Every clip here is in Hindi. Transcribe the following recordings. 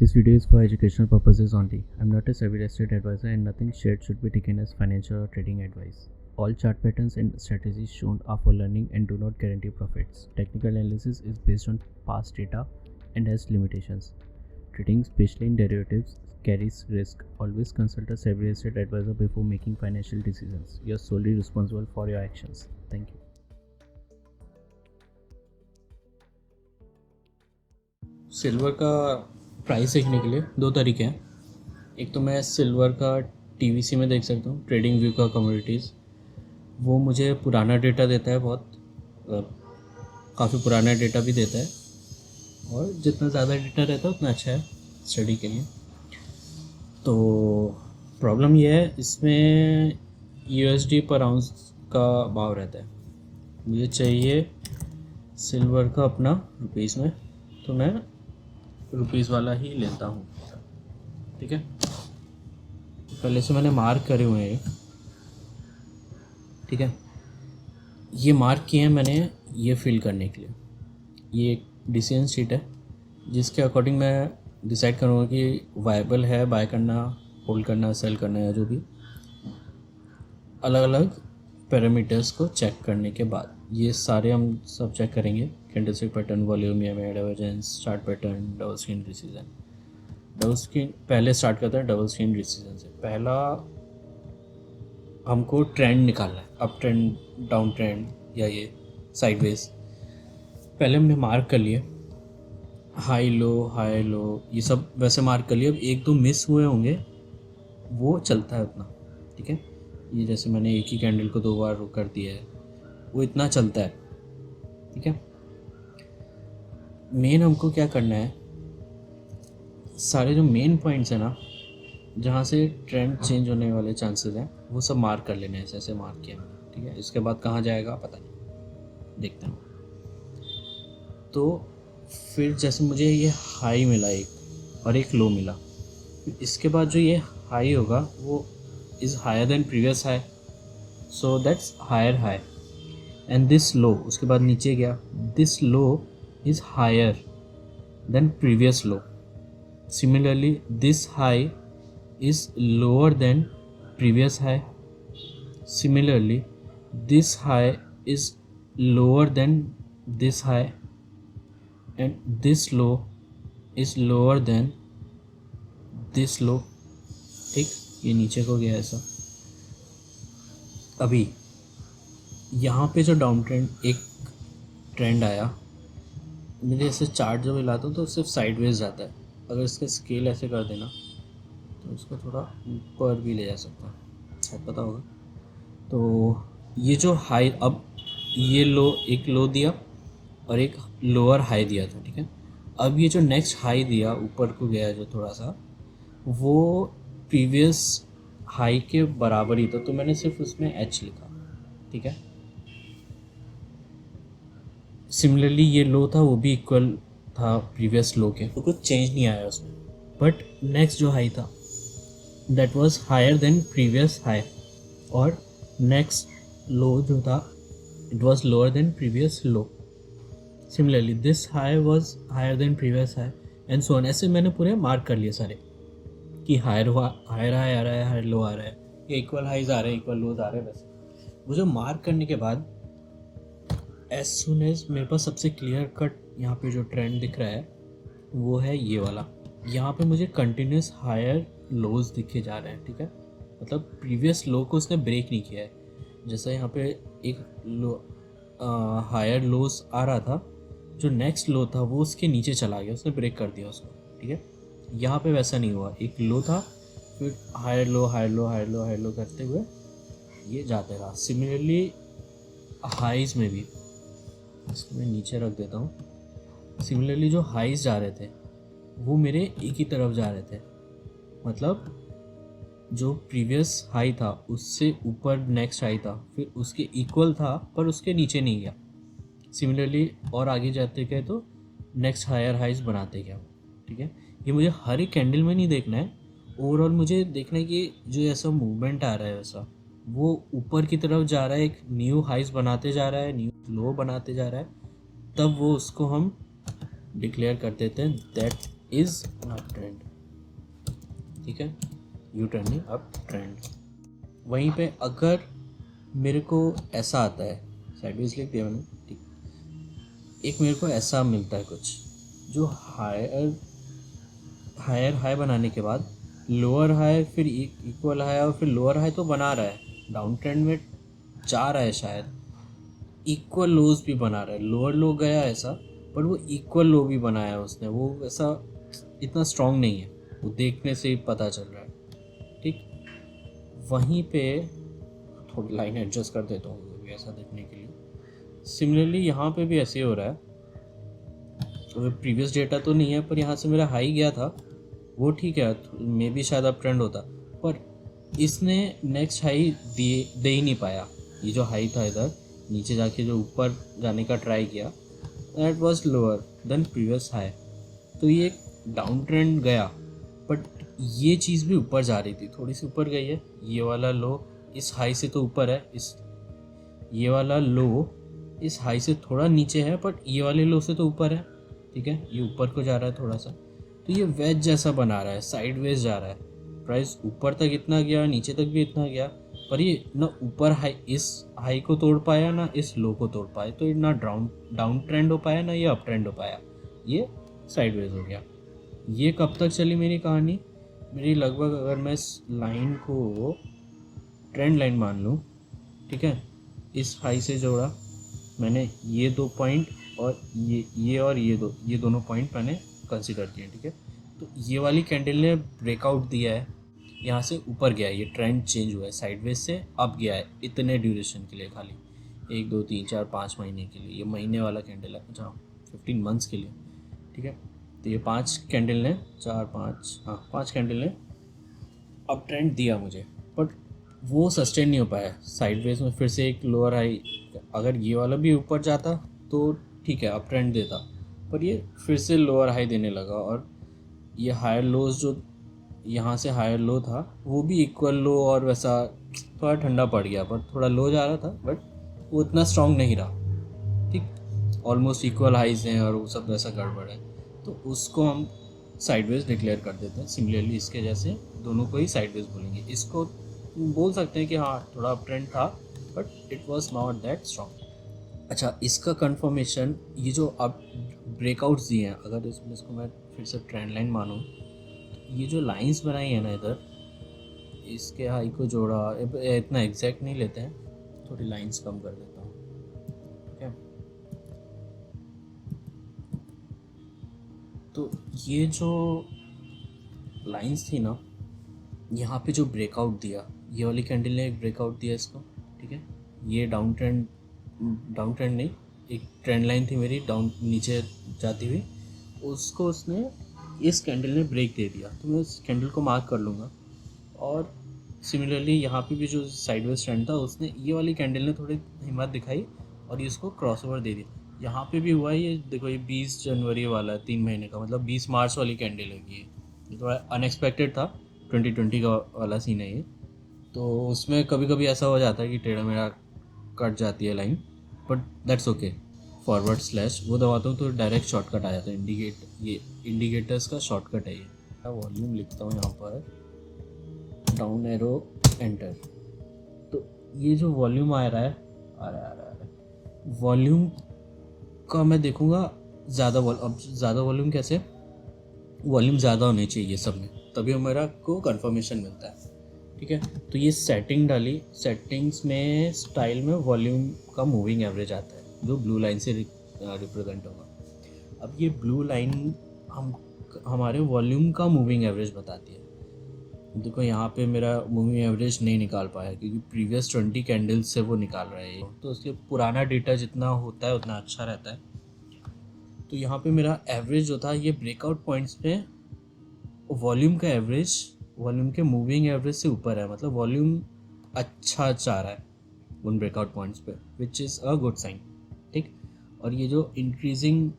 This video is for educational purposes only. I'm not a savvy real estate advisor and nothing shared should be taken as financial or trading advice. All chart patterns and strategies shown are for learning and do not guarantee profits. Technical analysis is based on past data and has limitations. Trading, especially in derivatives, carries risk. Always consult a savvy real estate advisor before making financial decisions. You're solely responsible for your actions. Thank you. Silver का प्राइस देखने के लिए दो तरीके हैं। एक तो मैं सिल्वर का टीवीसी में देख सकता हूँ, ट्रेडिंग व्यू का कमोडिटीज़। वो मुझे पुराना डेटा देता है, बहुत काफ़ी पुराना डेटा भी देता है, और जितना ज़्यादा डेटा रहता है उतना अच्छा है स्टडी के लिए। तो प्रॉब्लम ये है, इसमें यूएसडी पर आउंस का भाव रहता है। मुझे चाहिए सिल्वर का अपना रुपीज़ में, तो मैं रुपीज़ वाला ही लेता हूँ। ठीक है, पहले से मैंने मार्क करे हुए हैं। ठीक है, ये मार्क किए हैं मैंने ये फिल करने के लिए। ये एक डिसीजन शीट है जिसके अकॉर्डिंग मैं डिसाइड करूँगा कि वायबल है बाय करना, होल्ड करना, सेल करना, या जो भी अलग अलग पैरामीटर्स को चेक करने के बाद ये सारे हम सब चेक करेंगे। Candlestick pattern, volume, EMA, divergence, chart pattern, double screen decision. Double screen पहले स्टार्ट करते हैं डबल स्क्रीन डिसीजन से। पहला हमको ट्रेंड निकालना है, अप ट्रेंड, डाउन ट्रेंड, या ये साइडवेज। पहले हमने मार्क कर लिए हाई लो, ये सब वैसे मार्क कर लिए। अब एक दो मिस हुए होंगे, वो चलता है उतना। ठीक है, ये जैसे मैंने एक ही कैंडल को 2 बार कर दिया है, वो इतना चलता है। ठीक है, मेन हमको क्या करना है, सारे जो मेन पॉइंट्स हैं ना, जहाँ से ट्रेंड चेंज होने वाले चांसेस हैं, वो सब मार्क कर लेने हैं। ऐसे ऐसे मार्क किया मैंने। ठीक है, इसके बाद कहाँ जाएगा पता नहीं, देखते हैं। तो फिर जैसे मुझे ये हाई मिला एक, और एक लो मिला, फिर इसके बाद जो ये हाई होगा वो is higher than previous high, so that's higher high. And this low, उसके बाद नीचे गया, this low is higher than previous low. Similarly, this high is lower than previous high. Similarly, this high is lower than this high, and this low is lower than this low. ठीक, ये नीचे को गया ऐसा। अभी यहाँ पे जो डाउन ट्रेंड एक ट्रेंड आया, मुझे ऐसे चार्ट जब हिलाता हूँ तो सिर्फ साइडवेज जाता है। अगर इसका स्केल ऐसे कर देना तो इसको थोड़ा ऊपर भी ले जा सकता है, शायद पता होगा। तो ये जो हाई, अब ये लो, एक लो दिया और एक लोअर हाई दिया था। ठीक है, अब ये जो नेक्स्ट हाई दिया ऊपर को गया जो थोड़ा सा, वो प्रीवियस हाई के बराबर ही था, तो मैंने सिर्फ उसमें एच लिखा। ठीक है, सिमिलरली ये लो था, वो भी इक्वल था प्रीवियस लो के, तो कुछ चेंज नहीं आया उसमें। बट नेक्स्ट जो हाई था that was higher than previous high, और नेक्स्ट लो जो था it was lower than previous low. Similarly this high was higher than previous high, and so on. ऐसे मैंने पूरे मार्क कर लिए सारे कि हायर हाई आ रहा है, हायर लो आ रहा है, ये इक्वल हाइज आ रहे हैं, इक्वल लोज आ रहे हैं। वैसे वो जो मार्क करने के बाद एज सुन एज मेरे पास सबसे क्लियर कट यहाँ पे जो ट्रेंड दिख रहा है वो है ये वाला। यहाँ पे मुझे कंटिन्यूस हायर लोज दिखे जा रहे हैं। ठीक है, मतलब प्रीवियस लो को उसने ब्रेक नहीं किया है। जैसा यहाँ पे एक लो हायर लोज आ रहा था, जो नेक्स्ट लो था वो उसके नीचे चला गया, उसने ब्रेक कर दिया उसको। ठीक है, यहाँ पे वैसा नहीं हुआ। एक लो था, फिर higher low, higher low, higher low, higher low करते हुए ये जाते रहा। सिमिलरली हाइज में भी, इसको मैं नीचे रख देता हूँ। सिमिलरली जो हाइज जा रहे थे वो मेरे एक ही तरफ जा रहे थे, मतलब जो प्रीवियस हाई था उससे ऊपर नेक्स्ट हाई था, फिर उसके इक्वल था पर उसके नीचे नहीं गया। सिमिलरली और आगे जाते गए तो नेक्स्ट हायर हाइज बनाते गया। ठीक है, ये मुझे हर एक कैंडल में नहीं देखना है, ओवरऑल मुझे देखना है कि जो ऐसा मूवमेंट आ रहा है वैसा वो ऊपर की तरफ जा रहा है, एक न्यू हाइज बनाते जा रहा है, न्यू लो बनाते जा रहा है, तब वो उसको हम डिक्लेयर कर देते हैं that is an up trend, ठीक है, यू टर्निंग अप ट्रेंड। वहीं पे अगर मेरे को ऐसा आता है, साइडवेज लिख दिया मैंने, ठीक, एक मेरे को ऐसा मिलता है कुछ जो हायर हाई बनाने के बाद लोअर हाई, फिर इक्वल हाई, और फिर लोअर हाई तो बना रहा है, डाउन ट्रेंड में जा रहा है शायद, इक्वल लोज भी बना रहा है, लोअर लो गया ऐसा, पर वो इक्वल लो भी बनाया है उसने, वो ऐसा इतना स्ट्रांग नहीं है, वो देखने से ही पता चल रहा है, ठीक। वहीं पे थोड़ी लाइन एडजस्ट कर देता हूँ वो भी ऐसा देखने के लिए। सिमिलरली यहाँ पे भी ऐसे ही हो रहा है, प्रीवियस डेटा तो नहीं है, पर यहाँ से मेरा हाई गया था, वो ठीक है, मे भी शायद अब ट्रेंड होता, पर इसने नेक्स्ट हाई दे ही नहीं पाया। ये जो हाई था इधर नीचे जाके जो ऊपर जाने का ट्राई किया, that was lower than previous high, तो ये डाउन ट्रेंड गया, बट ये चीज़ भी ऊपर जा रही थी, थोड़ी सी ऊपर गई है, ये वाला लो इस हाई से तो ऊपर है, ये वाला लो इस हाई से थोड़ा नीचे है, बट ये वाले लो से तो ऊपर है, ठीक है, ये ऊपर को जा रहा है थोड़ा सा, तो ये वेज जैसा बना रहा है, साइडवेज जा रहा है, प्राइस ऊपर तक इतना गया, नीचे तक भी इतना गया, पर ये ना ऊपर हाई इस हाई को तोड़ पाया, ना इस लो को तोड़ पाया, तो ये ना डाउन ट्रेंड हो पाया, ना ये अप ट्रेंड हो पाया, ये साइडवेज हो गया। ये कब तक चली मेरी कहानी, मेरी लगभग, अगर मैं इस लाइन को ट्रेंड लाइन मान लूँ, ठीक है, इस हाई से जोड़ा मैंने, ये 2 पॉइंट और ये और ये दोनों पॉइंट मैंने कंसिडर किए, ठीक है, तो ये वाली कैंडल ने ब्रेकआउट दिया है, यहाँ से ऊपर गया है, ये ट्रेंड चेंज हुआ है, साइडवेज से अप गया है, इतने ड्यूरेशन के लिए, खाली 1 2 3 4 5 महीने के लिए, ये महीने वाला कैंडल है, अच्छा 15 मंथ्स के लिए, ठीक है, तो ये 5 कैंडल ने 5 कैंडल ने अप ट्रेंड दिया मुझे, बट वो सस्टेन नहीं हो पाया, साइडवेज में फिर से एक लोअर हाई, अगर ये वाला भी ऊपर जाता तो ठीक है, अप ट्रेंड देता, पर ये फिर से लोअर हाई देने लगा, और ये हायर लोज जो यहाँ से हायर लो था वो भी इक्वल लो, और वैसा थोड़ा ठंडा पड़ गया, पर थोड़ा लो जा रहा था, बट वो इतना स्ट्रांग नहीं रहा, ठीक, ऑलमोस्ट इक्वल हाइज हैं और वो सब वैसा गड़बड़ है, तो उसको हम साइडवेज डिक्लेयर कर देते हैं। सिमिलरली इसके जैसे दोनों को ही साइडवेज बोलेंगे, इसको बोल सकते हैं कि हाँ थोड़ा अप ट्रेंड था, but it was not that strong. अच्छा, इसका कंफर्मेशन, ये जो अब ब्रेकआउट्स दिए हैं, अगर इसको मैं फिर से ट्रेंड लाइन मानूँ, ये जो लाइंस बनाई है ना इधर, इसके हाई को जोड़ा, इतना एग्जैक्ट नहीं लेते हैं, थोड़ी लाइंस कम कर देता हूँ, ठीक है, तो ये जो लाइंस थी ना, यहाँ पे जो ब्रेकआउट दिया, ये वाली कैंडल ने एक ब्रेकआउट दिया इसको, ठीक है, ये डाउन ट्रेंड नहीं, एक ट्रेंड लाइन थी मेरी डाउन नीचे जाती हुई, उसको उसने इस कैंडल ने ब्रेक दे दिया, तो मैं इस कैंडल को मार्क कर लूँगा। और सिमिलरली यहाँ पे भी जो साइडवेज ट्रेंड था, उसने ये वाली कैंडल ने थोड़ी हिम्मत दिखाई और ये इसको क्रॉसओवर दे दिया, यहाँ पे भी हुआ है, ये देखो, ये 20 जनवरी वाला है, 3 महीने का, मतलब 20 मार्च वाली कैंडल है ये थोड़ा अनएक्सपेक्टेड था, 2020 का वाला सीन है ये, तो उसमें कभी कभी ऐसा हो जाता है कि टेढ़ा मेढ़ा कट जाती है line, but that's okay, forward slash वो दबाता हूँ तो डायरेक्ट शॉर्टकट आ जाता है, ये इंडिकेटर्स का शॉर्टकट है ये। वॉल्यूम लिखता हूँ यहाँ पर, डाउन एरो एंटर, तो ये जो वॉल्यूम आ रहा है वॉल्यूम का मैं देखूँगा अब ज़्यादा वॉल्यूम कैसे, वॉल्यूम ज़्यादा होने चाहिए सब में, तभी हमारा को कंफर्मेशन मिलता है, ठीक है, तो ये सेटिंग डाली, सेटिंग्स में स्टाइल में वॉल्यूम का मूविंग एवरेज आता है, जो ब्लू लाइन से रिप्रेजेंट होगा। अब ये ब्लू लाइन हमारे वॉल्यूम का मूविंग एवरेज बताती है। देखो यहाँ पे मेरा मूविंग एवरेज नहीं निकाल पाया, क्योंकि प्रीवियस 20 कैंडल्स से वो निकाल रहा है, तो इसलिए पुराना डेटा जितना होता है उतना अच्छा रहता है। तो यहाँ पे मेरा एवरेज जो था, ये ब्रेकआउट पॉइंट्स पे वॉल्यूम का एवरेज वॉल्यूम के मूविंग एवरेज से ऊपर है, मतलब वॉल्यूम अच्छा जा रहा है उन ब्रेकआउट पॉइंट्स पे, which is a good sign, ठीक। और ये जो इंक्रीजिंग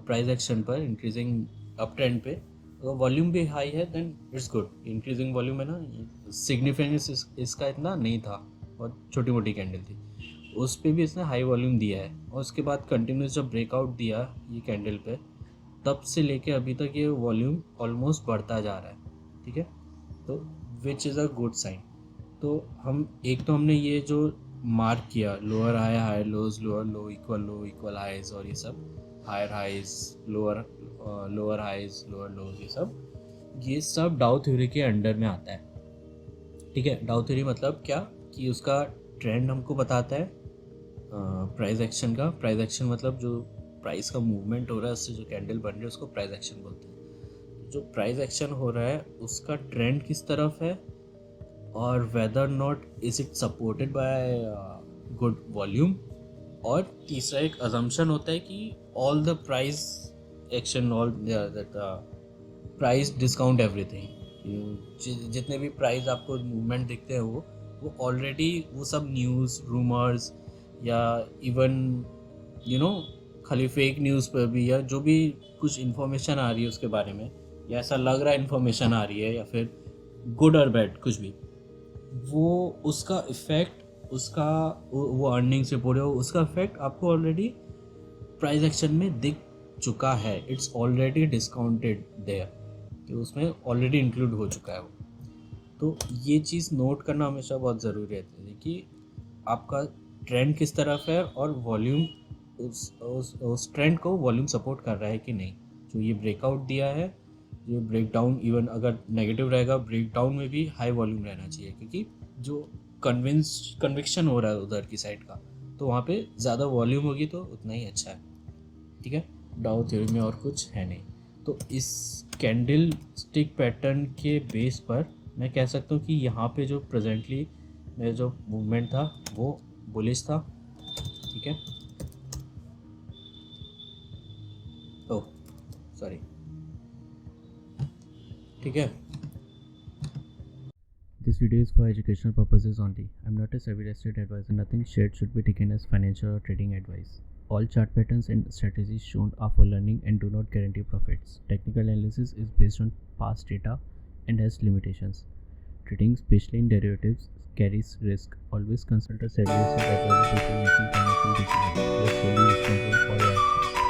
प्राइस एक्शन पर, इंक्रीजिंग अप ट्रेंड पे वॉल्यूम भी हाई है, then it's good, increasing volume है ना, सिग्निफिकेंस इसका इतना नहीं था, बहुत छोटी मोटी कैंडल थी, उस पर भी इसने हाई वॉल्यूम दिया है, और उसके बाद कंटिन्यूस जब ब्रेकआउट दिया ये कैंडल पे, तब से लेके अभी तक ये वॉल्यूम ऑलमोस्ट बढ़ता जा रहा है, ठीक है। तो which is a good sign. तो हमने ये जो मार्क किया, lower high higher lows, lower low equal highs, और ये सब higher highs lower highs lower lows, ये सब डाउ थ्योरी के अंडर में आता है, ठीक है। डाउ थ्योरी मतलब क्या कि उसका ट्रेंड हमको बताता है प्राइस एक्शन का। प्राइस एक्शन मतलब जो प्राइस का मूवमेंट हो रहा है, उससे जो कैंडल बन रही है उसको प्राइस एक्शन बोलते हैं। जो प्राइस एक्शन हो रहा है उसका ट्रेंड किस तरफ है, और whether not is it supported by good volume. और तीसरा एक अजम्पशन होता है कि all the price action, all that price discount everything, जितने भी प्राइस आपको मूवमेंट दिखते हैं वो ऑलरेडी वो सब न्यूज़ रूमर्स या इवन खाली फेक न्यूज़ पर भी, या जो भी कुछ इन्फॉर्मेशन आ रही है उसके बारे में, या ऐसा लग रहा है इन्फॉर्मेशन आ रही है, या फिर गुड और बैड कुछ भी, वो उसका इफेक्ट, वो अर्निंग्स रिपोर्ट है, उसका इफेक्ट आपको ऑलरेडी प्राइस एक्शन में दिख चुका है। इट्स ऑलरेडी डिस्काउंटेड देयर, कि उसमें ऑलरेडी इंक्लूड हो चुका है वो। तो ये चीज़ नोट करना हमेशा बहुत ज़रूरी रहती है कि आपका ट्रेंड किस तरफ है, और वॉल्यूम उस ट्रेंड को वॉल्यूम सपोर्ट कर रहा है कि नहीं। जो ये ब्रेकआउट दिया है, ये ब्रेकडाउन इवन अगर नेगेटिव रहेगा, ब्रेकडाउन में भी हाई वॉल्यूम रहना चाहिए, क्योंकि जो कन्विक्शन हो रहा है उधर की साइड का, तो वहाँ पे ज़्यादा वॉल्यूम होगी तो उतना ही अच्छा है, ठीक है। डाउ थ्योरी में और कुछ है नहीं। तो इस कैंडल स्टिक पैटर्न के बेस पर मैं कह सकता हूँ कि यहाँ पे जो प्रेजेंटली मेरा जो मूवमेंट था वो बुलिश था, ठीक है। ओह सॉरी, ठीक है। This video is for educational purposes only. I'm not a savvy estate advisor. Nothing shared should be taken as financial or trading advice. All chart patterns and strategies shown are for learning and do not guarantee profits. Technical analysis is based on past data and has limitations. Trading, especially in derivatives, carries risk. Always consult a savvy estate advisor before making financial decisions. You are solely responsible for your actions.